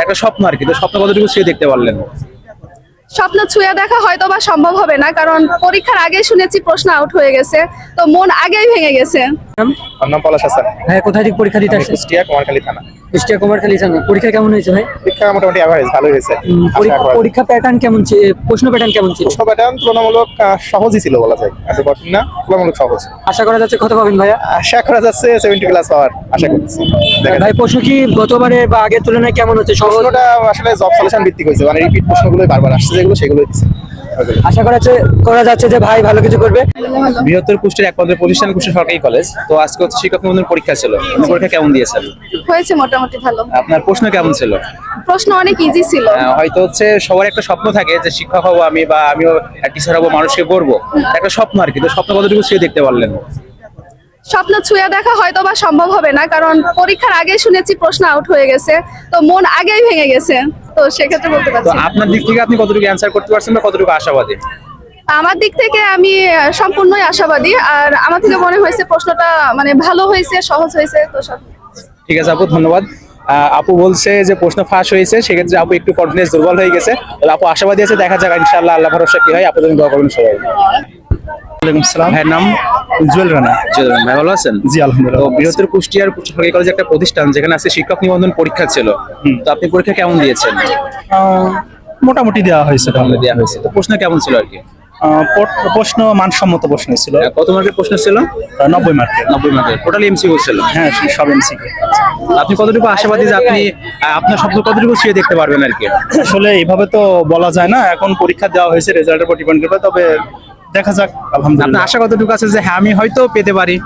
একটা স্বপ্ন আর কি, তো স্বপ্ন কতটুকু সে দেখতে পারলেন? স্বপ্ন ছুঁয়ে দেখা হয়তো বা সম্ভব হবে না, কারণ পরীক্ষার আগে শুনেছি প্রশ্ন আউট হয়ে গেছে, তো মন আগেই ভেঙে গেছে। আমার নাম পলাশ হাসান। ভাই কোথায় থেকে পরীক্ষা দিতে আসছেন? কুষ্টিয়া কুমারখালী থানা। কুষ্টিয়া কুমারখালী থানা। পরীক্ষা কেমন হয়েছে ভাই? পরীক্ষা মোটামুটি অ্যাভারেজ ভালোই হয়েছে। পরীক্ষা প্যাটার্ন কেমন ছিল? প্রশ্ন প্যাটার্ন কেমন ছিল? প্রশ্ন প্যাটার্ন তুলনামূলক সহজই ছিল বলা যায়, এত কঠিন না, তুলনামূলক সহজ। আশা করা যাচ্ছে কত পাবেন ভাইয়া? আশা করা যাচ্ছে 70 প্লাস পাওয়ার আশা করছি। দেখা ভাই যায়। প্রশ্ন কি গতবারে বা আগের তুলনায় কেমন হচ্ছে? সহজ? প্রশ্নটা আসলে জব সলিউশন ভিত্তিক হয়েছে, মানে রিপিট প্রশ্নগুলোই বারবার আসছে, যেগুলো সেগুলোই দিচ্ছে। আশা করা যাচ্ছে যে ভাই ভালো কিছু করবে। বৃহত্তর কুষ্টিয়ার একমাত্র প্রতিষ্ঠান কুষ্টিয়া সরকারি কলেজ, তো আজকে হচ্ছে শিক্ষক নিবন্ধন পরীক্ষা ছিল। আপনি পরীক্ষা কেমন দিয়েছেন? হয়েছে মোটামুটি ভালো। আপনার প্রশ্ন কেমন ছিল? প্রশ্ন অনেক ইজি ছিল। হয়তো হচ্ছে সবার একটা স্বপ্ন থাকে যে শিক্ষক হবো আমি, বা আমিও টিচার হবো, মানুষকে গড়বো, একটা স্বপ্ন আর কি, তো স্বপ্ন কতটুকু সে দেখতে পারলেন? স্বপ্ন ছুঁয়ে দেখা হয়তো বা সম্ভব হবে না, কারণ পরীক্ষার আগে শুনেছি প্রশ্ন আউট হয়ে গেছে, তো মন আগেই ভেঙে গেছে, তো সেক্ষেত্রে বলতে তো পারছি না। আপনার দিক থেকে আপনি কতটুকু অ্যান্সার করতে পারছেন বা কতটুকু আশাবাদী? আমার দিক থেকে আমি সম্পূর্ণই আশাবাদী, আর আমার থেকে মনে হয়েছে প্রশ্নটা মানে ভালো হয়েছে, সহজ হয়েছে, তো সব। ঠিক আছে আপু, ধন্যবাদ। আপু বলছে যে প্রশ্ন ফাঁস হয়েছে, সেক্ষেত্রে আপু একটু কনফিডেন্স দুর্বল হয়ে গেছে। তবে আপু আশাবাদী আছে, দেখা যাক ইনশাআল্লাহ, আল্লাহ ভরসা কি হয়। আপু তুমি দোয়া করবেন সবাই। ওয়ালাইকুম আসসালাম। ভাইয়ের নাম? উজ্জ্বল রানা। ভাই ভালো আছেন? জি তো আলহামদুলিল্লাহ। বৃহত্তর কুষ্টিয়ার সরকারি কলেজ একটা প্রতিষ্ঠান, যেখানে আজকে শিক্ষক নিবন্ধন পরীক্ষা ছিল। তো আপনি পরীক্ষা কেমন দিয়েছেন? মোটামুটি দেওয়া হয়েছে। দেওয়া হয়েছে, তো প্রশ্ন কেমন ছিল আর কি? প্রশ্ন মানসম্মত প্রশ্ন ছিল। কত মার্কের প্রশ্ন ছিল? 90 মার্কের। 90 মার্কের টোটাল এমসিকিউ ছিল। হ্যাঁ সব এমসিকিউ। আপনি কতটুকু আশাবাদী যে আপনি আপনার স্বপ্ন কতটুকু ছুঁয়ে দেখতে পারবেন আর কি? আসলে এইভাবে তো বলা যায় না, এখন পরীক্ষা দেওয়া হয়েছে, রেজাল্টের উপর ডিপেন্ড করবে, তবে দেখা যাক আপনার আলহামদুলিল্লাহ। আশা কতটুকু আছে যে হ্যাঁ আমি হয়তো পেতে পারি?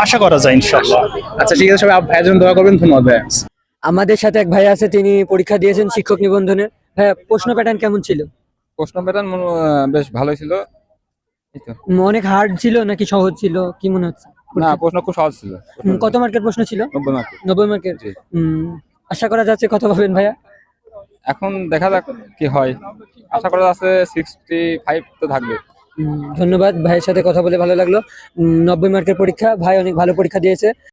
আশা করা যায় ইনশাআল্লাহ। আচ্ছা ঠিক আছে, সবাই ভাইয়ের জন্য দোয়া করবেন। ধন্যবাদ ভাই। আমাদের সাথে এক ভাই আছে, তিনি পরীক্ষা দিয়েছেন শিক্ষক নিবন্ধনে। হ্যাঁ, প্রশ্ন প্যাটার্ন কেমন ছিল? প্রশ্ন প্যাটার্ন বেশ ভালোই ছিল। এই তো। অনেক হার্ড ছিল নাকি সহজ ছিল, কি মনে হচ্ছে? না, প্রশ্ন খুব সহজ ছিল। কত মার্কের প্রশ্ন ছিল? 90 মার্কের। 90 মার্কের। জি। আশা করা যাচ্ছে কত পাবেন ভাইয়া? এখন দেখা যাক কি হয়। আশা করা যাচ্ছে 65 তো থাকবে। ধন্যবাদ, ভাইয়ের সাথে কথা বলে ভালো লাগলো। 90 মার্কের পরীক্ষা, ভাই অনেক ভালো পরীক্ষা দিয়েছে।